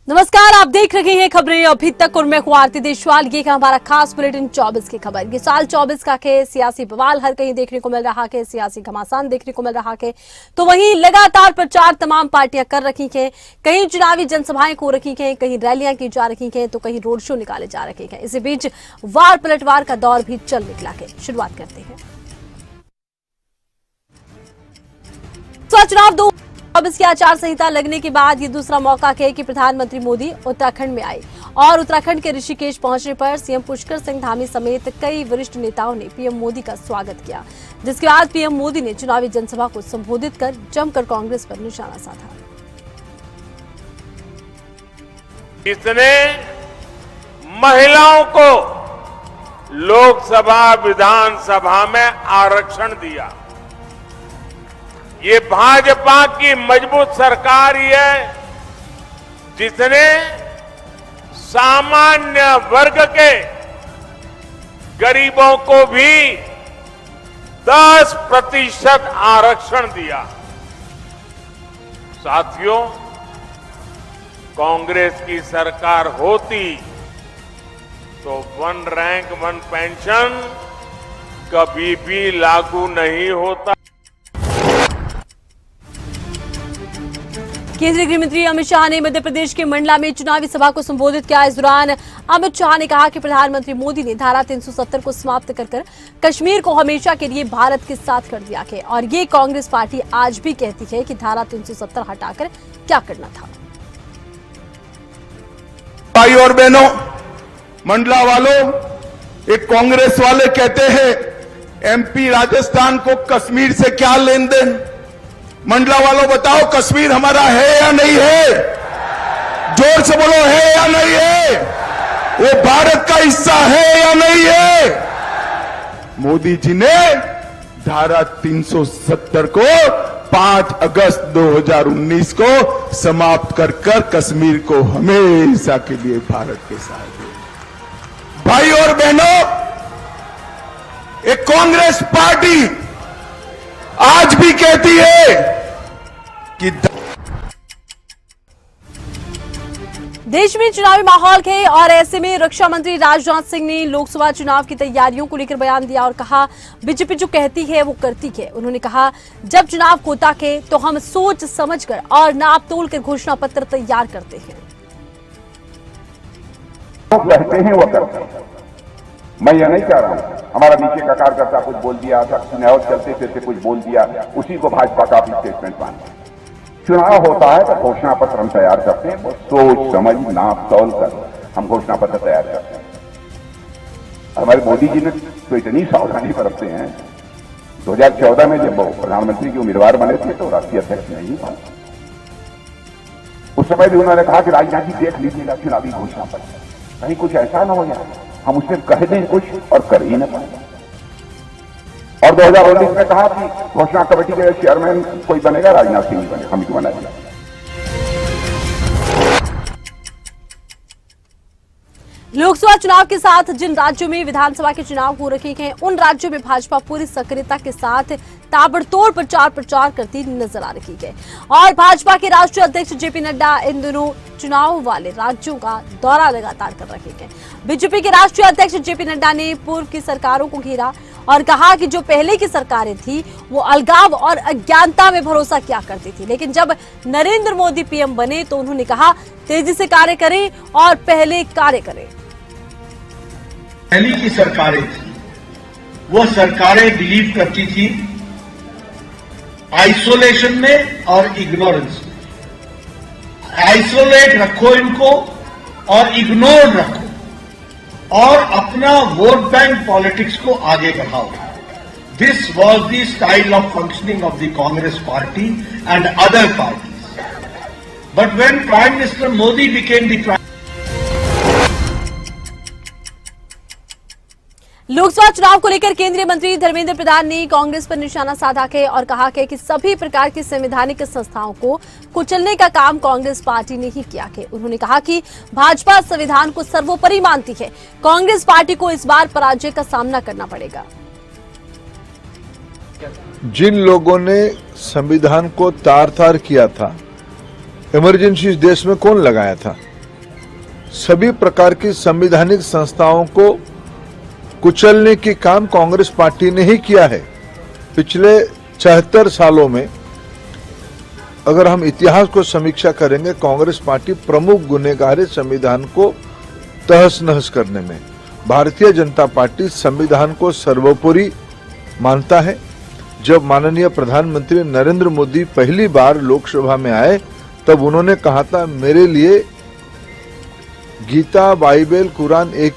नमस्कार, आप देख रहे हैं खबरें अभी तक और मैं हूं आरती देशवाल। ये है हमारा खास बुलेटिन 24 की खबर। ये साल 24 का है, सियासी बवाल हर कहीं देखने को मिल रहा है, सियासी घमासान देखने को मिल रहा है। तो वहीं लगातार प्रचार तमाम पार्टियां कर रही हैं, कहीं चुनावी जनसभाएं हो रही हैं, कहीं रैलियां की जा रही हैं, तो कहीं रोड शो निकाले जा रहे हैं। इसी बीच वार पलटवार का दौर भी चल निकला है। शुरुआत करते हैं। चुनाव 2024 की आचार संहिता लगने के बाद ये दूसरा मौका है कि प्रधानमंत्री मोदी उत्तराखंड में आए और उत्तराखंड के ऋषिकेश पहुंचने पर सीएम पुष्कर सिंह धामी समेत कई वरिष्ठ नेताओं ने पीएम मोदी का स्वागत किया, जिसके बाद पीएम मोदी ने चुनावी जनसभा को संबोधित कर जमकर कांग्रेस पर निशाना साधा। इसने महिलाओं को लोकसभा विधानसभा में आरक्षण दिया। ये भाजपा की मजबूत सरकार ही है जिसने सामान्य वर्ग के गरीबों को भी 10% आरक्षण दिया। साथियों, कांग्रेस की सरकार होती तो 1 रैंक 1 पेंशन कभी भी लागू नहीं होता। केंद्रीय गृह मंत्री अमित शाह ने मध्य प्रदेश के मंडला में चुनावी सभा को संबोधित किया। इस दौरान अमित शाह ने कहा कि प्रधानमंत्री मोदी ने धारा 370 को समाप्त कर कश्मीर को हमेशा के लिए भारत के साथ कर दिया है और ये कांग्रेस पार्टी आज भी कहती है कि धारा 370 हटाकर क्या करना था। भाई और बहनों, मंडला वालों, एक कांग्रेस वाले कहते हैं एमपी राजस्थान को कश्मीर से क्या लेन देन। मंडला वालों बताओ, कश्मीर हमारा है या नहीं है? जोर से बोलो, है या नहीं है? वो भारत का हिस्सा है या नहीं है? मोदी जी ने धारा 370 को 5 अगस्त 2019 को समाप्त कर कश्मीर को हमेशा के लिए भारत के साथ दिया। भाई और बहनों, एक कांग्रेस पार्टी आज भी कहती है कि देश में चुनावी माहौल है और ऐसे में रक्षा मंत्री राजनाथ सिंह ने लोकसभा चुनाव की तैयारियों को लेकर बयान दिया और कहा, बीजेपी जो कहती है वो करती है। उन्होंने कहा, जब चुनाव होता है तो हम सोच समझकर और नाप तोल कर घोषणा पत्र तैयार करते हैं। लोग कहते हैं वो करते हैं। मैं यह नहीं कह रहा हूं हमारा नीचे का कार्यकर्ता कुछ बोल दिया, चुनाव चलते फिरते कुछ बोल दिया, उसी को भाजपा का स्टेटमेंट मानते। चुनाव होता है तो घोषणा पत्र हम तैयार करते हैं, वो सोच समझ नाप तौल कर हम घोषणा पत्र तैयार करते हैं। हमारे मोदी जी ने तो इतनी सावधानी बरतते हैं। 2014 में जब वो प्रधानमंत्री के उम्मीदवार बने थे तो राष्ट्रीय अध्यक्ष नहीं बने। उस समय भी उन्होंने कहा कि राजनाथ जी देख लीजिएगा चुनावी घोषणा पत्र, कहीं कुछ ऐसा न हो जाए हम उसमें कह दें कुछ और कर ही न पाए। और 2019 में कहा कि घोषणा कमेटी के चेयरमैन कोई बनेगा, राजनाथ सिंह बने, हम ही बनाएंगे। लोकसभा चुनाव के साथ जिन राज्यों में विधानसभा के चुनाव हो रहे हैं, उन राज्यों में भाजपा पूरी सक्रियता के साथ ताबड़तोड़ प्रचार करती नजर आ रही है और भाजपा के राष्ट्रीय अध्यक्ष जेपी नड्डा इन दिनों चुनाव वाले राज्यों का दौरा लगातार कर रहे हैं। बीजेपी के राष्ट्रीय अध्यक्ष जेपी नड्डा ने पूर्व की सरकारों को घेरा और कहा कि जो पहले की सरकारें थी वो अलगाव और अज्ञानता में भरोसा किया करती थी, लेकिन जब नरेंद्र मोदी पीएम बने तो उन्होंने कहा तेजी से कार्य करें और पहले कार्य करें। पहली की सरकारें थी, वो सरकारें बिलीव करती थी आइसोलेशन में और इग्नोरेंस में। आइसोलेट रखो इनको और इग्नोर रखो और अपना वोट बैंक पॉलिटिक्स को आगे बढ़ाओ। This was the style of functioning of the Congress party and other parties. But when prime minister Modi became the Lok Sabha चुनाव को लेकर केंद्रीय मंत्री धर्मेंद्र प्रधान ने कांग्रेस पर निशाना साधा है और कहा है कि सभी प्रकार की संवैधानिक संस्थाओं को कुचलने का काम कांग्रेस पार्टी ने ही किया है। उन्होंने कहा कि भाजपा संविधान को सर्वोपरि मानती है, कांग्रेस पार्टी को इस बार पराजय का सामना करना पड़ेगा। जिन लोगों ने संविधान को तार तार किया था, इमरजेंसी इस देश में कौन लगाया था? सभी प्रकार की संवैधानिक संस्थाओं को कुचलने की काम कांग्रेस पार्टी ने ही किया है। पिछले 74 सालों में अगर हम इतिहास को समीक्षा करेंगे, कांग्रेस पार्टी प्रमुख गुनहगार है संविधान को तहस नहस करने में। भारतीय जनता पार्टी संविधान को सर्वोपरि मानता है। जब माननीय प्रधानमंत्री नरेंद्र मोदी पहली बार लोकसभा में आए तब उन्होंने कहा था, मेरे लिए गीता, बाइबल, कुरान एक।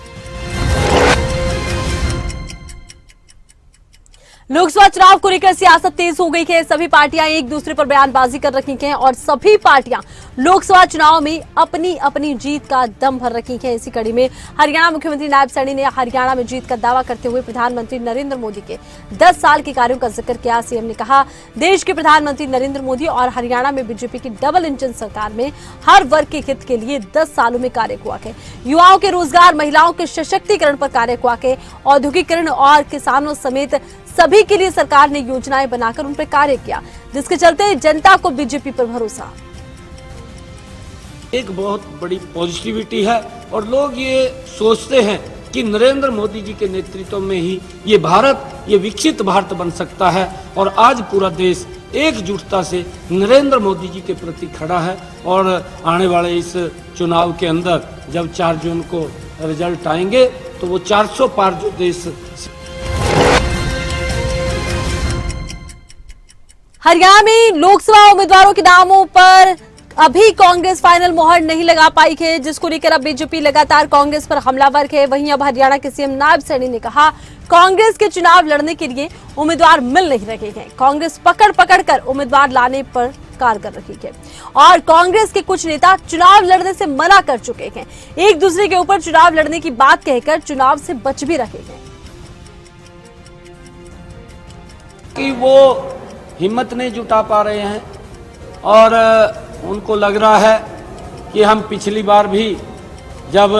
लोकसभा चुनाव को लेकर सियासत तेज हो गई है। सभी पार्टियां एक दूसरे पर बयानबाजी कर रही हैं और सभी पार्टियां लोकसभा चुनाव में अपनी अपनी जीत का दम भर रही हैं। इसी कड़ी में हरियाणा मुख्यमंत्री नायब सैनी ने हरियाणा में जीत का दावा करते हुए प्रधानमंत्री नरेंद्र मोदी के 10 साल के कार्यों का जिक्र किया। सीएम ने कहा, देश के प्रधानमंत्री नरेंद्र मोदी और हरियाणा में बीजेपी की डबल इंजन सरकार में हर वर्ग के हित के लिए 10 सालों में कार्य हुआ है। युवाओं के रोजगार, महिलाओं के सशक्तिकरण पर कार्य हुआ है। औद्योगिकरण और किसानों समेत सभी के लिए सरकार ने योजनाएं बनाकर उन पर कार्य किया, जिसके चलते जनता को बीजेपी पर भरोसा। एक बहुत बड़ी पॉजिटिविटी है और लोग ये सोचते हैं कि नरेंद्र मोदी जी के नेतृत्व में ही ये भारत, ये विकसित भारत बन सकता है। और आज पूरा देश एकजुटता से नरेंद्र मोदी जी के प्रति खड़ा है। और आने वाले इस चुनाव के अंदर जब 4 जून को रिजल्ट आएंगे तो वो 400 पार जो देश। हरियाणा में लोकसभा उम्मीदवारों के नामों पर अभी कांग्रेस फाइनल मोहर नहीं लगा पाई है, जिसको लेकर अब बीजेपी लगातार कांग्रेस पर हमलावर है। वहीं अब हरियाणा के सीएम नायब सैनी ने कहा, कांग्रेस के चुनाव लड़ने के लिए उम्मीदवार मिल नहीं रहे हैं। कांग्रेस पकड़ पकड़ कर उम्मीदवार लाने पर कार्य कर रही है और कांग्रेस के कुछ नेता चुनाव लड़ने से मना कर चुके हैं। एक दूसरे के ऊपर चुनाव लड़ने की बात कहकर चुनाव से बच भी रहे हैं कि वो हिम्मत नहीं जुटा पा रहे हैं और उनको लग रहा है कि हम पिछली बार भी जब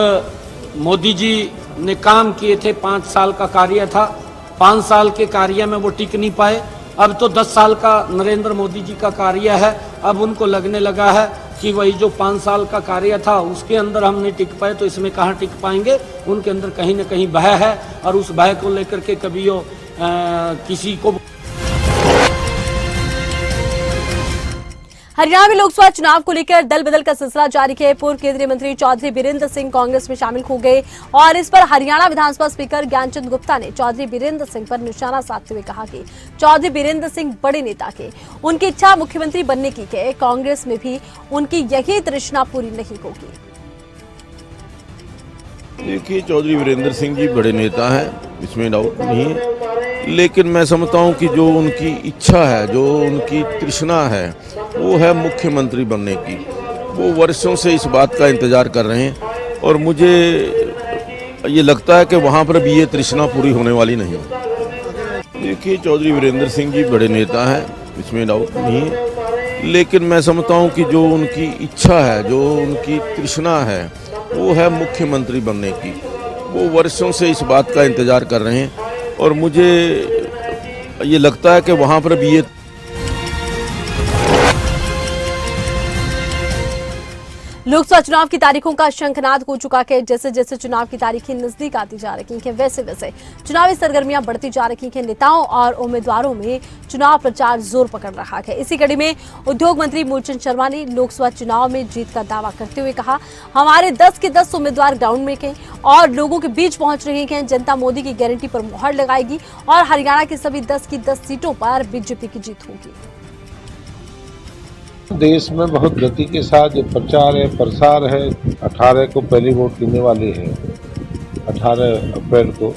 मोदी जी ने काम किए थे, 5 साल का कार्य था, 5 साल के कार्य में वो टिक नहीं पाए। अब तो 10 साल का नरेंद्र मोदी जी का कार्य है। अब उनको लगने लगा है कि वही जो 5 साल का कार्य था उसके अंदर हम नहीं टिक पाए तो इसमें कहाँ टिक पाएंगे। उनके अंदर कहीं ना कहीं भय है और उस भय को लेकर के कभी वो किसी को। हरियाणा में लोकसभा चुनाव को लेकर दल बदल का सिलसिला जारी है। पूर्व केंद्रीय मंत्री चौधरी बीरेंद्र सिंह कांग्रेस में शामिल हो गए और इस पर हरियाणा विधानसभा स्पीकर ज्ञानचंद गुप्ता ने चौधरी बीरेंद्र सिंह पर निशाना साधते हुए कहा कि चौधरी बीरेंद्र सिंह बड़े नेता थे, उनकी इच्छा मुख्यमंत्री बनने की है। कांग्रेस में भी उनकी यही तृष्णा पूरी नहीं होगी। देखिए, चौधरी वीरेंद्र सिंह जी बड़े नेता हैं, इसमें डाउट नहीं है, लेकिन मैं समझता हूं कि जो उनकी इच्छा है, जो उनकी तृष्णा है, वो है मुख्यमंत्री बनने की। वो वर्षों से इस बात का इंतजार कर रहे हैं और मुझे ये लगता है कि वहाँ पर भी ये तृष्णा पूरी होने वाली नहीं है। देखिए, चौधरी वीरेंद्र सिंह जी बड़े नेता हैं, इसमें डाउट नहीं है, लेकिन मैं समझता हूँ कि जो उनकी इच्छा है, जो उनकी तृष्णा है, वो है मुख्यमंत्री बनने की। वो वर्षों से इस बात का इंतजार कर रहे हैं और मुझे ये लगता है कि वहाँ पर भी ये। लोकसभा चुनाव की तारीखों का शंखनाद हो चुका है। जैसे जैसे चुनाव की तारीखें नजदीक आती जा रही हैं, वैसे वैसे चुनावी सरगर्मियां बढ़ती जा रही हैं। नेताओं और उम्मीदवारों में चुनाव प्रचार जोर पकड़ रहा है। इसी कड़ी में उद्योग मंत्री मूलचंद शर्मा ने लोकसभा चुनाव में जीत का दावा करते हुए कहा, हमारे 10 के 10 उम्मीदवार ग्राउंड में हैं और लोगों के बीच पहुंच रहे हैं। जनता मोदी की गारंटी पर मुहर लगाएगी और हरियाणा की सभी 10 की 10 सीटों पर बीजेपी की जीत होगी। देश में बहुत गति के साथ जो प्रचार है, प्रसार है, 18 को पहली वोट गिनने वाली है। 18 अप्रैल को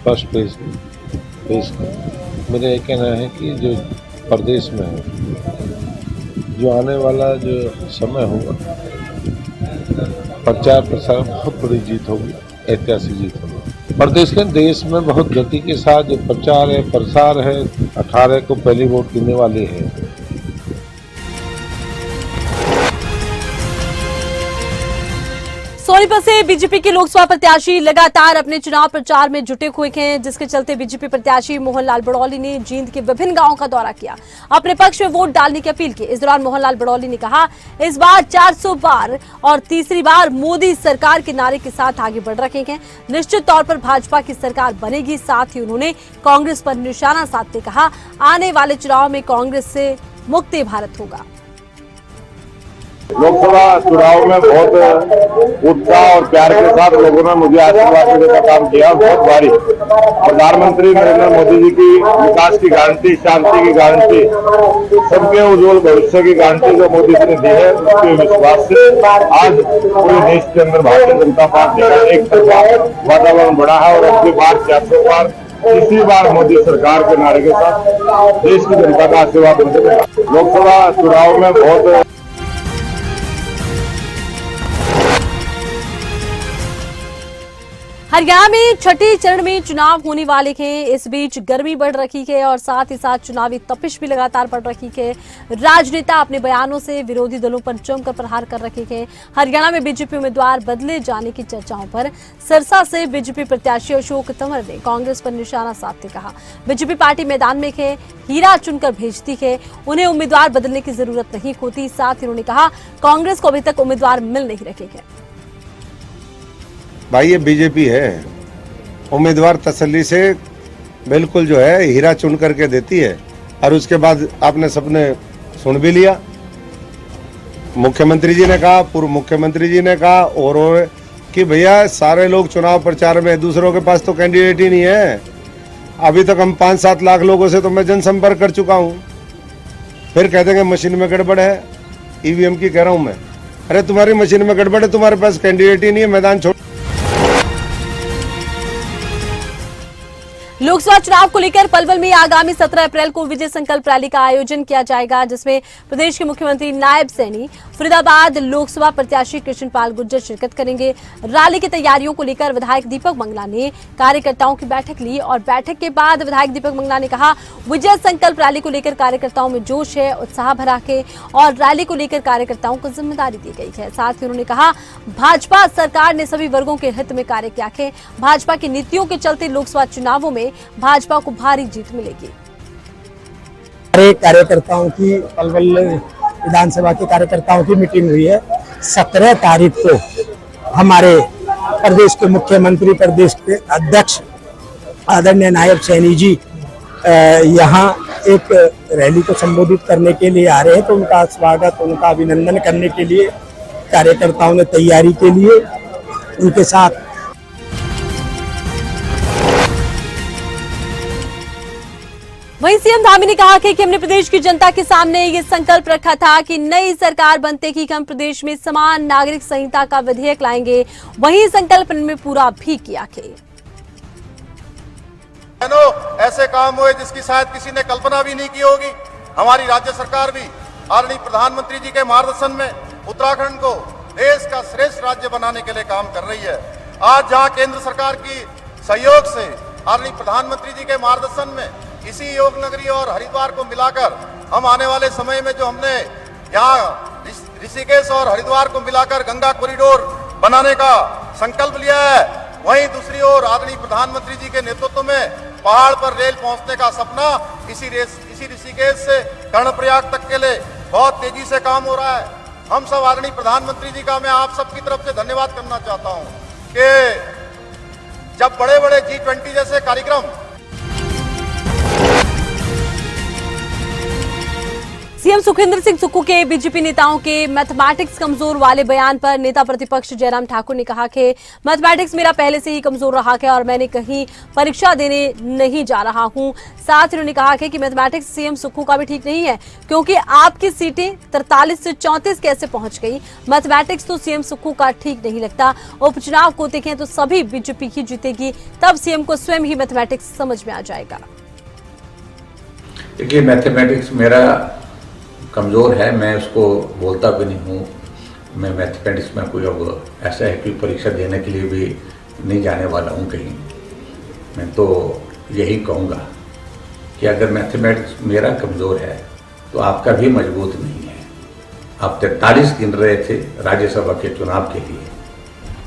फर्स्ट फेज मेरा ये कहना है कि जो प्रदेश में है, जो आने वाला जो समय होगा, प्रचार प्रसार बहुत बड़ी जीत होगी, ऐतिहासिक जीत होगी। प्रदेश के देश में बहुत गति के साथ जो प्रचार है, प्रसार है, 18 को पहली वोट गिनने वाली है। सोनीपत से बीजेपी के लोकसभा प्रत्याशी लगातार अपने चुनाव प्रचार में जुटे हुए हैं, जिसके चलते बीजेपी प्रत्याशी मोहनलाल बड़ौली ने जींद के विभिन्न गांवों का दौरा किया, अपने पक्ष में वोट डालने की अपील की। इस दौरान मोहनलाल बड़ौली ने कहा, इस बार 400 बार और तीसरी बार मोदी सरकार के नारे के साथ आगे बढ़ रहे हैं। निश्चित तौर पर भाजपा की सरकार बनेगी। साथ ही उन्होंने कांग्रेस पर निशाना साधते कहा, आने वाले चुनाव में कांग्रेस से मुक्त भारत होगा। लोकसभा चुनाव में बहुत उत्साह और प्यार के साथ लोगों ने मुझे आशीर्वाद देने का काम किया। बहुत भारी प्रधानमंत्री नरेंद्र मोदी जी की विकास की गारंटी, शांति की गारंटी, सबके उज्जवल भविष्य की गारंटी जो मोदी जी ने दी है, उसके विश्वास से आज पूरे देश के अंदर भारतीय जनता पार्टी का एक तरफा वातावरण बढ़ा है और अगली बार 400 बार तीसरी बार मोदी सरकार के नारे के साथ देश की जनता का आशीर्वाद मिलेगा। लोकसभा चुनाव में बहुत हरियाणा में छठे चरण में चुनाव होने वाले हैं। इस बीच गर्मी बढ़ रही है और साथ ही साथ चुनावी तपिश भी लगातार बढ़ रही है। राजनेता अपने बयानों से विरोधी दलों पर जमकर प्रहार कर रहे हैं। हरियाणा में बीजेपी उम्मीदवार बदले जाने की चर्चाओं पर सिरसा से बीजेपी प्रत्याशी अशोक तंवर ने कांग्रेस पर निशाना साधते कहा, बीजेपी पार्टी मैदान में है, हीरा चुनकर भेजती है, उन्हें उम्मीदवार बदलने की जरूरत नहीं होती। साथ ही उन्होंने कहा, कांग्रेस को अभी तक उम्मीदवार मिल नहीं रहे हैं। भाई ये बीजेपी है, उम्मीदवार तसल्ली से बिल्कुल जो है हीरा चुन करके देती है और उसके बाद आपने सबने सुन भी लिया। मुख्यमंत्री जी ने कहा, पूर्व मुख्यमंत्री जी ने कहा और कि भैया सारे लोग चुनाव प्रचार में, दूसरों के पास तो कैंडिडेट ही नहीं है। अभी तक हम 5-7 लाख लोगों से तो मैं जनसंपर्क कर चुका हूँ। फिर कह देंगे मशीन में गड़बड़ है, ईवीएम की कह रहा हूँ मैं। अरे तुम्हारी मशीन में गड़बड़ है, तुम्हारे पास कैंडिडेट ही नहीं है, मैदान छोड़। लोकसभा चुनाव को लेकर पलवल में आगामी 17 अप्रैल को विजय संकल्प रैली का आयोजन किया जाएगा, जिसमें प्रदेश के मुख्यमंत्री नायब सैनी, फरीदाबाद लोकसभा प्रत्याशी कृष्णपाल गुर्जर शिरकत करेंगे। रैली की तैयारियों को लेकर विधायक दीपक मंगला ने कार्यकर्ताओं की बैठक ली और बैठक के बाद विधायक दीपक मंगला ने कहा, विजय संकल्प रैली को लेकर कार्यकर्ताओं में जोश है, उत्साह भरा है और रैली को लेकर कार्यकर्ताओं को जिम्मेदारी दी गई है। साथ ही उन्होंने कहा, भाजपा सरकार ने सभी वर्गों के हित में कार्य किया है। भाजपा की नीतियों के चलते लोकसभा चुनावों में भाजपा को भारी जीत मिलेगी। कार्यकर्ताओं की पलवल विधानसभा के कार्यकर्ताओं की मीटिंग हुई है। 17 तारीख को हमारे प्रदेश के मुख्यमंत्री, प्रदेश के अध्यक्ष आदरणीय नायब सैनी जी यहाँ एक रैली को संबोधित करने के लिए आ रहे हैं, तो उनका स्वागत, उनका अभिनंदन करने के लिए कार्यकर्ताओं ने तैयारी के लिए उनके साथ। वहीं सीएम धामी ने कहा कि हमने प्रदेश की जनता के सामने ये संकल्प रखा था कि नई सरकार बनते ही हम प्रदेश में समान नागरिक संहिता का विधेयक लाएंगे। वहीं संकल्प में पूरा भी किया है। ऐसे काम हुए जिसकी शायद किसी ने कल्पना भी नहीं की होगी। हमारी राज्य सरकार भी आदरणीय प्रधानमंत्री जी के मार्गदर्शन में उत्तराखंड को देश का श्रेष्ठ राज्य बनाने के लिए काम कर रही है। आज जहां केंद्र सरकार की सहयोग से आदरणीय प्रधानमंत्री जी के मार्गदर्शन में इसी योग नगरी और हरिद्वार को मिलाकर हम आने वाले समय में जो हमने यहाँ ऋषिकेश और हरिद्वार को मिलाकर गंगा कॉरिडोर बनाने का संकल्प लिया है, वहीं दूसरी ओर आदरणीय प्रधानमंत्री जी के नेतृत्व में पहाड़ पर रेल पहुंचने का सपना इसी ऋषिकेश से कर्णप्रयाग तक के लिए बहुत तेजी से काम हो रहा है। हम सब आदरणीय प्रधानमंत्री जी का मैं आप सबकी तरफ से धन्यवाद करना चाहता हूं कि जब बड़े बड़े G20 जैसे कार्यक्रम। सीएम सुखविंदर सिंह सुक्खू के बीजेपी नेताओं के मैथमेटिक्स कमजोर वाले बयान पर नेता प्रतिपक्ष जयराम ठाकुर ने कहा कि मैथमेटिक्स मेरा पहले से ही कमजोर रहा है और मैंने कहीं परीक्षा देने नहीं जा रहा हूं। साथ ही उन्होंने कहा कि मैथमेटिक्स सीएम सुक्खू का भी ठीक नहीं है, क्योंकि आपकी सीटें 43 से 34 कैसे पहुंच गई। मैथमेटिक्स तो सीएम सुक्खू का ठीक नहीं लगता। उपचुनाव को देखें तो सभी बीजेपी ही जीतेगी, तब सीएम को स्वयं ही मैथमेटिक्स समझ में आ जाएगा। देखिए, मैथमेटिक्स मेरा कमज़ोर है, मैं उसको बोलता भी नहीं हूँ। मैं मैथमेटिक्स में कोई अब ऐसा है कि परीक्षा देने के लिए भी नहीं जाने वाला हूँ कहीं। मैं तो यही कहूँगा कि अगर मैथमेटिक्स मेरा कमज़ोर है तो आपका भी मजबूत नहीं है। आप 43 गिन रहे थे राज्यसभा के चुनाव के लिए,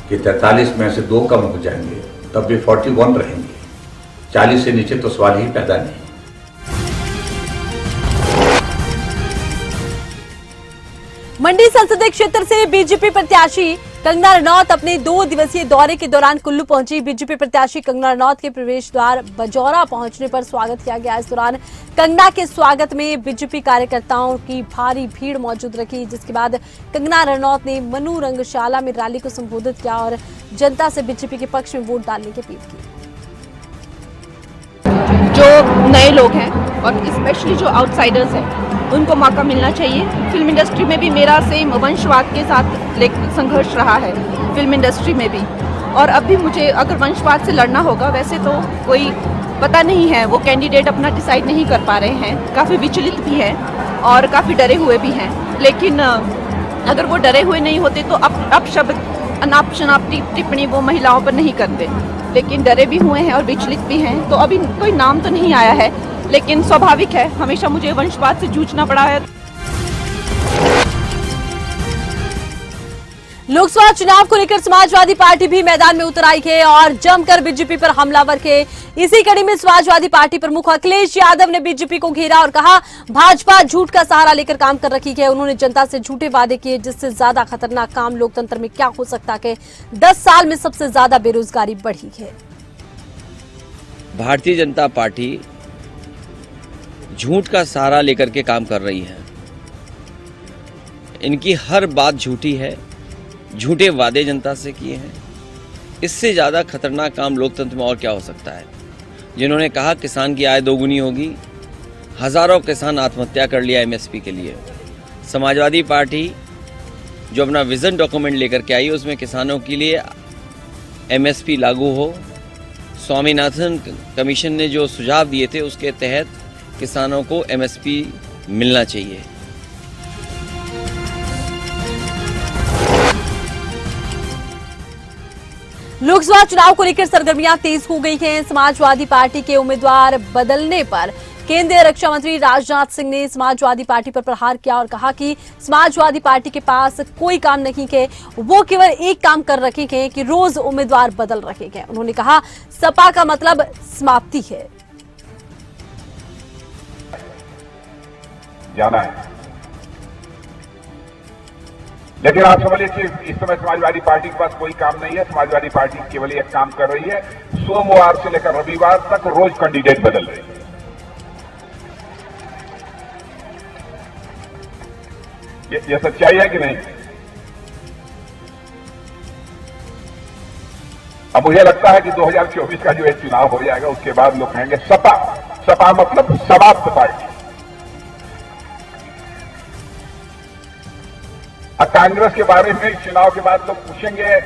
कि 43 में से 2 कम हो जाएंगे तब भी 41 रहेंगे। 40 से नीचे तो सवाल ही पैदा नहीं। मंडी संसदीय क्षेत्र से बीजेपी प्रत्याशी कंगना रनौत अपने 2 दिवसीय दौरे के दौरान कुल्लू पहुंची। बीजेपी प्रत्याशी कंगना रनौत के प्रवेश द्वार बजौरा पहुंचने पर स्वागत किया गया। इस दौरान कंगना के स्वागत में बीजेपी कार्यकर्ताओं की भारी भीड़ मौजूद रही, जिसके बाद कंगना रनौत ने मनु रंगशाला में रैली को संबोधित किया और जनता से बीजेपी के पक्ष में वोट डालने की अपील की। जो नए लोग हैं और स्पेशली जो आउटसाइडर्स हैं उनको मौका मिलना चाहिए। फिल्म इंडस्ट्री में भी मेरा सेम वंशवाद के साथ संघर्ष रहा है, फिल्म इंडस्ट्री में भी, और अब भी मुझे अगर वंशवाद से लड़ना होगा। वैसे तो कोई पता नहीं है, वो कैंडिडेट अपना डिसाइड नहीं कर पा रहे हैं, काफ़ी विचलित भी हैं और काफ़ी डरे हुए भी हैं। लेकिन अगर वो डरे हुए नहीं होते तो अब शब्द अनाप शनाप टिप्पणी वो महिलाओं पर नहीं करते, लेकिन डरे भी हुए हैं और विचलित भी हैं। तो अभी कोई नाम तो नहीं आया है, लेकिन स्वाभाविक है, हमेशा मुझे वंशवाद से जूझना पड़ा है। लोकसभा चुनाव को लेकर समाजवादी पार्टी भी मैदान में उतर आई है और जमकर बीजेपी पर हमलावर है। इसी कड़ी में समाजवादी पार्टी प्रमुख अखिलेश यादव ने बीजेपी को घेरा और कहा, भाजपा झूठ का सहारा लेकर काम कर रही है। उन्होंने जनता से झूठे वादे किए, जिससे ज्यादा खतरनाक काम लोकतंत्र में क्या हो सकता है। 10 साल में सबसे ज्यादा बेरोजगारी बढ़ी है। भारतीय जनता पार्टी झूठ का सहारा लेकर के काम कर रही है। इनकी हर बात झूठी है, झूठे वादे जनता से किए हैं। इससे ज़्यादा खतरनाक काम लोकतंत्र में और क्या हो सकता है। जिन्होंने कहा किसान की आय दोगुनी होगी, हजारों किसान आत्महत्या कर लिया एमएसपी के लिए। समाजवादी पार्टी जो अपना विजन डॉक्यूमेंट लेकर के आई, उसमें किसानों के लिए एमएसपी लागू हो। स्वामीनाथन कमीशन ने जो सुझाव दिए थे, उसके तहत किसानों को एमएसपी मिलना चाहिए। लोकसभा चुनाव को लेकर सरगर्मियां तेज हो गई हैं। समाजवादी पार्टी के उम्मीदवार बदलने पर केंद्रीय रक्षा मंत्री राजनाथ सिंह ने समाजवादी पार्टी पर प्रहार किया और कहा कि समाजवादी पार्टी के पास कोई काम नहीं है, वो केवल एक काम कर रखे हैं कि रोज उम्मीदवार बदल रहे हैं। उन्होंने कहा, सपा का मतलब समाप्ति है। जाना है, लेकिन आप समझिए कि इस समय समाजवादी पार्टी के पास कोई काम नहीं है। समाजवादी पार्टी केवल एक काम कर रही है, सोमवार से लेकर रविवार तक रोज कैंडिडेट बदल रही है। ये सच्चाई है कि नहीं? अब मुझे लगता है कि 2024 का जो एक चुनाव हो जाएगा, उसके बाद लोग कहेंगे सपा, सपा मतलब समाप्त पार्टी। कांग्रेस के बारे में चुनाव के बाद लोग पूछेंगे।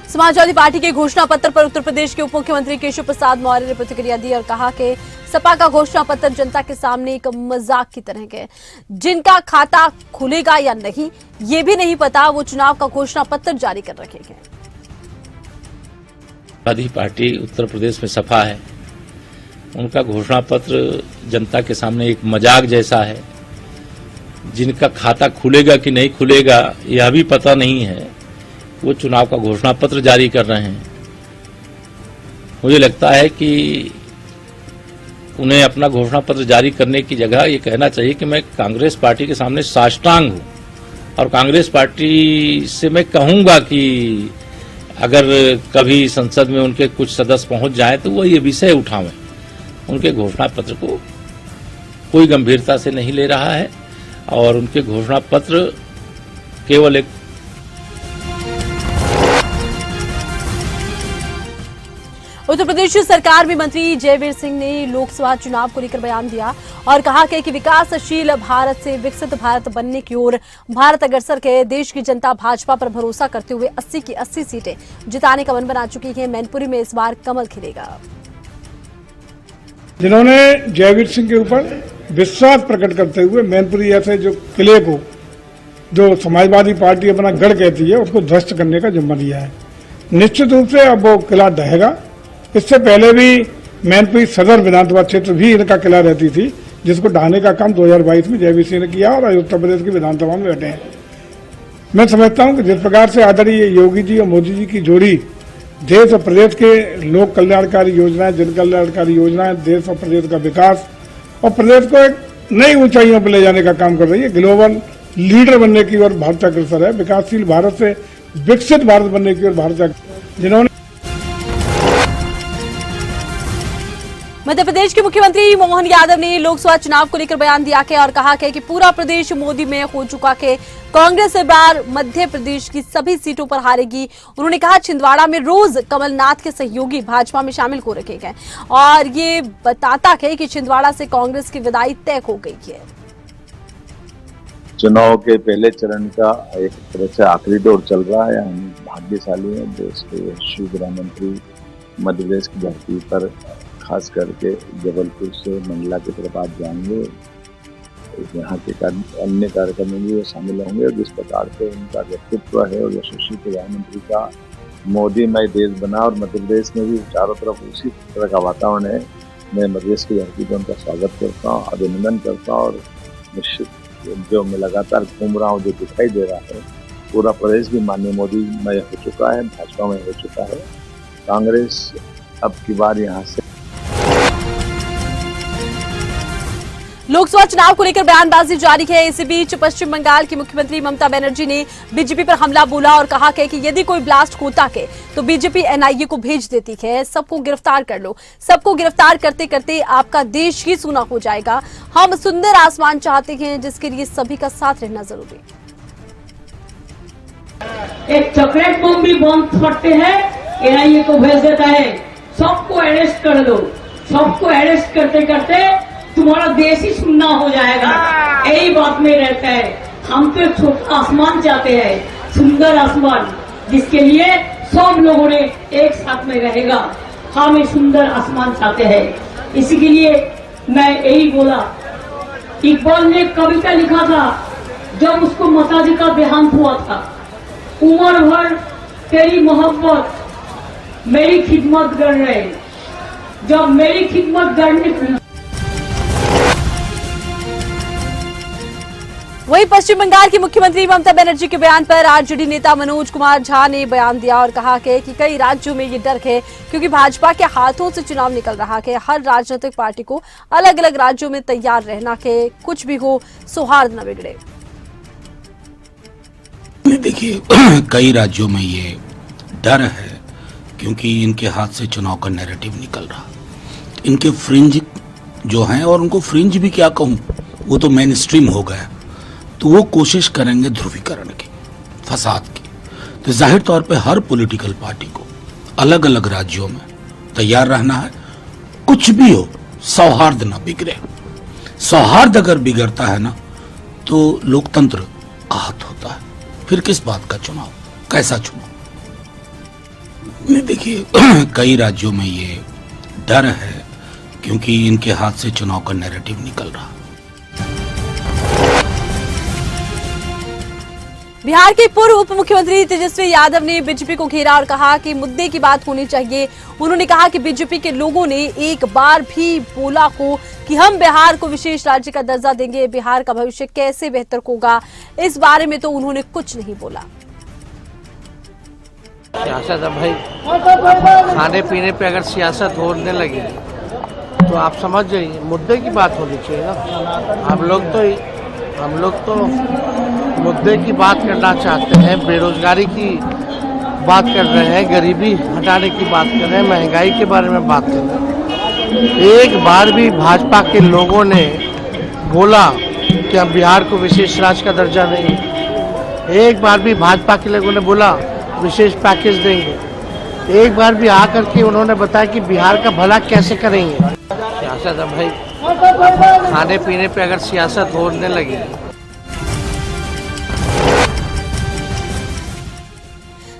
समाजवादी पार्टी के घोषणा पत्र पर उत्तर प्रदेश के उप मुख्यमंत्री केशव प्रसाद मौर्य ने प्रतिक्रिया दी और कहा कि सपा का घोषणा पत्र जनता के सामने एक मजाक की तरह है। जिनका खाता खुलेगा या नहीं, ये भी नहीं पता, वो चुनाव का घोषणा पत्र जारी कर रखे हैं। समाजवादी पार्टी उत्तर प्रदेश में सपा है, उनका घोषणा पत्र जनता के सामने एक मजाक जैसा है। जिनका खाता खुलेगा कि नहीं खुलेगा यह भी पता नहीं है, वो चुनाव का घोषणा पत्र जारी कर रहे हैं। मुझे लगता है कि उन्हें अपना घोषणा पत्र जारी करने की जगह ये कहना चाहिए कि मैं कांग्रेस पार्टी के सामने साष्टांग हूं और कांग्रेस पार्टी से मैं कहूंगा कि अगर कभी संसद में उनके कुछ सदस्य पहुंच जाएं तो वो ये विषय उठावें। उनके घोषणा पत्र को कोई गंभीरता से नहीं ले रहा है और उनके घोषणा पत्र केवल एक उत्तर प्रदेश सरकार में मंत्री जयवीर सिंह ने लोकसभा चुनाव को लेकर बयान दिया और कहा कि विकासशील भारत से विकसित भारत बनने की ओर भारत अग्रसर है। देश की जनता भाजपा पर भरोसा करते हुए 80 की 80 सीटें जिताने का मन बना चुकी है। मैनपुरी में इस बार कमल खिलेगा। जिन्होंने जयवीर सिंह के ऊपर विश्वास प्रकट करते हुए मैनपुरी ऐसे जो किले को, जो समाजवादी पार्टी अपना गढ़ कहती है, उसको ध्वस्त करने का जिम्मा लिया है, निश्चित रूप से अब वो किला ढहेगा। इससे पहले भी मैनपुरी सदर विधानसभा क्षेत्र भी इनका किला रहती थी, जिसको ढहाने का काम 2022 में जयवीर सिंह ने किया और उत्तर प्रदेश की विधानसभा में बैठे हैं। मैं समझता हूं कि जिस प्रकार से आदरणीय योगी जी और मोदी जी की जोड़ी देश और प्रदेश के लोक कल्याणकारी योजनाएं, जन कल्याणकारी योजनाएं, देश और प्रदेश का विकास और प्रदेश को एक नई ऊंचाइयों पर ले जाने का काम कर रही है। ग्लोबल लीडर बनने की ओर भारत अग्रसर है। विकासशील भारत से विकसित भारत बनने की ओर भारत, जिन्होंने मध्य प्रदेश के मुख्यमंत्री मोहन यादव ने लोकसभा चुनाव को लेकर बयान दिया है और कहा कि पूरा प्रदेश मोदी में हो चुका है। कांग्रेस इस बार मध्य प्रदेश की सभी सीटों पर हारेगी। उन्होंने कहा छिंदवाड़ा में रोज कमलनाथ के सहयोगी भाजपा में शामिल हो रखे गए और ये बताता है कि छिंदवाड़ा से कांग्रेस की विदाई तय हो गई है। चुनाव के पहले चरण का एक तरह से आखिरी दौर चल रहा है। हम भाग्यशाली हैं, देश के यशस्वी गृह मंत्री मध्य प्रदेश की धरती पर खास करके जबलपुर से मंडला की तरफ आज जाएंगे। यहाँ के अन्य कार्यक्रमों में भी शामिल होंगे। जिस प्रकार से उनका व्यक्तित्व है और यशस्वी प्रधानमंत्री का मोदीमय देश बना और मध्य प्रदेश में भी चारों तरफ उसी तरह का वातावरण है। मैं मध्य प्रदेश की धरती पर उनका स्वागत करता हूँ, अभिनंदन करता हूँ और निश्चित जो मैं लगातार घूम रहा हूँ, जो दिखाई दे रहा है, पूरा प्रदेश भी माननीय मोदीमय हो चुका है, भाजपा में हो चुका है। कांग्रेस अब की बार यहाँ से लोकसभा चुनाव को लेकर बयानबाजी जारी है। इसी बीच पश्चिम बंगाल की मुख्यमंत्री ममता बनर्जी ने बीजेपी पर हमला बोला और कहा कि यदि कोई ब्लास्ट होता है तो बीजेपी एनआईए को भेज देती है। सबको गिरफ्तार कर लो। सबको गिरफ्तार करते करते आपका देश ही सूना हो जाएगा। हम सुंदर आसमान चाहते हैं, जिसके लिए सभी का साथ रहना जरूरी है। एक चॉकलेट बम भी बंद करते हैं, एनआईए को भेज देता है। सबको अरेस्ट कर लो। सबको अरेस्ट करते करते तुम्हारा देश ही सुनना हो जाएगा। यही बात में रहता है। हम तो छोटा आसमान चाहते हैं, सुंदर आसमान, जिसके लिए सब लोगों ने एक साथ में रहेगा। हम एक सुंदर आसमान चाहते हैं। इसी के लिए मैं यही बोला। इकबाल ने कविता लिखा था जब उसको माताजी का देहांत हुआ था। उम्र भर तेरी मोहब्बत मेरी खिदमत कर रहे, जब मेरी खिदमत करने। वहीं पश्चिम बंगाल की मुख्यमंत्री ममता बनर्जी के बयान पर आरजेडी नेता मनोज कुमार झा ने बयान दिया और कहा कि कई राज्यों में ये डर है क्योंकि भाजपा के हाथों से चुनाव निकल रहा है। हर राजनीतिक पार्टी को अलग अलग राज्यों में तैयार रहना है, कुछ भी हो सौहार्द न बिगड़े। देखिए, कई राज्यों में ये डर है क्योंकि इनके हाथ से चुनाव का नैरेटिव निकल रहा। इनके फ्रिंज जो हैं, और उनको फ्रिंज भी क्या कहूं, वो तो मेन स्ट्रीम हो गया, तो वो कोशिश करेंगे ध्रुवीकरण की, फसाद की। तो जाहिर तौर पे हर पॉलिटिकल पार्टी को अलग अलग राज्यों में तैयार रहना है। कुछ भी हो, सौहार्द ना बिगड़े। सौहार्द अगर बिगड़ता है ना तो लोकतंत्र आहत होता है। फिर किस बात का चुनाव, कैसा चुनाव? देखिए, कई राज्यों में ये डर है क्योंकि इनके हाथ से चुनाव का नैरेटिव निकल रहा। बिहार के पूर्व उप मुख्यमंत्री तेजस्वी यादव ने बीजेपी को घेरा और कहा कि मुद्दे की बात होनी चाहिए। उन्होंने कहा कि बीजेपी के लोगों ने एक बार भी बोला हो कि हम बिहार को विशेष राज्य का दर्जा देंगे, बिहार का भविष्य कैसे बेहतर होगा, इस बारे में तो उन्होंने कुछ नहीं बोला। सियासत है भाई, खाने पीने पे अगर सियासत होने लगी तो आप समझ जाइए मुद्दे की बात होनी चाहिए ना। हम लोग तो मुद्दे की बात करना चाहते हैं, बेरोजगारी की बात कर रहे हैं, गरीबी हटाने की बात कर रहे हैं, महंगाई के बारे में बात कर रहे हैं। एक बार भी भाजपा के लोगों ने बोला कि हम बिहार को विशेष राज्य का दर्जा देंगे। एक बार भी भाजपा के लोगों ने बोला विशेष पैकेज देंगे। एक बार भी आकर के उन्होंने बताया कि बिहार का भला कैसे करेंगे। सियासत है भाई, खाने पीने पे अगर सियासत होने लगी।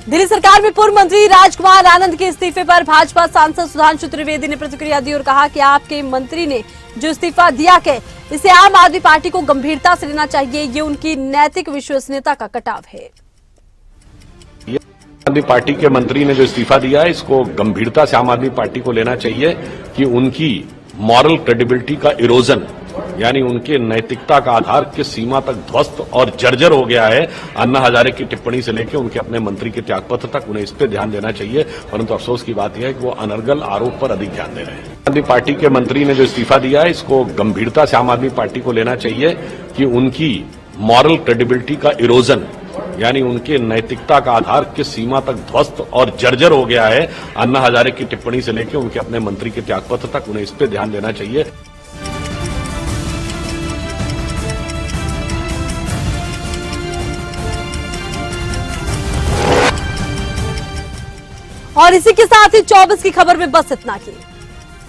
दिल्ली सरकार में पूर्व मंत्री राजकुमार आनंद के इस्तीफे पर भाजपा सांसद सुधांशु त्रिवेदी ने प्रतिक्रिया दी और कहा कि आपके मंत्री ने जो इस्तीफा दिया है, इसे आम आदमी पार्टी को गंभीरता से लेना चाहिए। ये उनकी नैतिक विश्वसनीयता का कटाव है। आम आदमी पार्टी के मंत्री ने जो इस्तीफा दिया है, इसको गंभीरता से आम आदमी पार्टी को लेना चाहिए कि उनकी मॉरल क्रेडिबिलिटी का इरोजन यानी उनके नैतिकता का आधार किस सीमा तक ध्वस्त और जर्जर हो गया है, अन्ना हजारे की टिप्पणी से लेकर उनके अपने मंत्री के त्यागपत्र तक, उन्हें इस पर ध्यान देना चाहिए। परंतु अफसोस की बात यह है कि वो अनर्गल आरोप पर अधिक ध्यान दे रहे हैं। आम आदमी पार्टी के मंत्री ने जो इस्तीफा दिया है, इसको गंभीरता से आम आदमी पार्टी को लेना चाहिए कि उनकी मॉरल क्रेडिबिलिटी का इरोजन, यानी उनके नैतिकता का आधार किस सीमा तक ध्वस्त और जर्जर हो गया है, अन्ना हजारे की टिप्पणी से लेकर उनके अपने मंत्री के त्यागपत्र तक, उन्हें इस पर ध्यान देना चाहिए। और इसी के साथ ही 24 की खबर में बस इतना ही।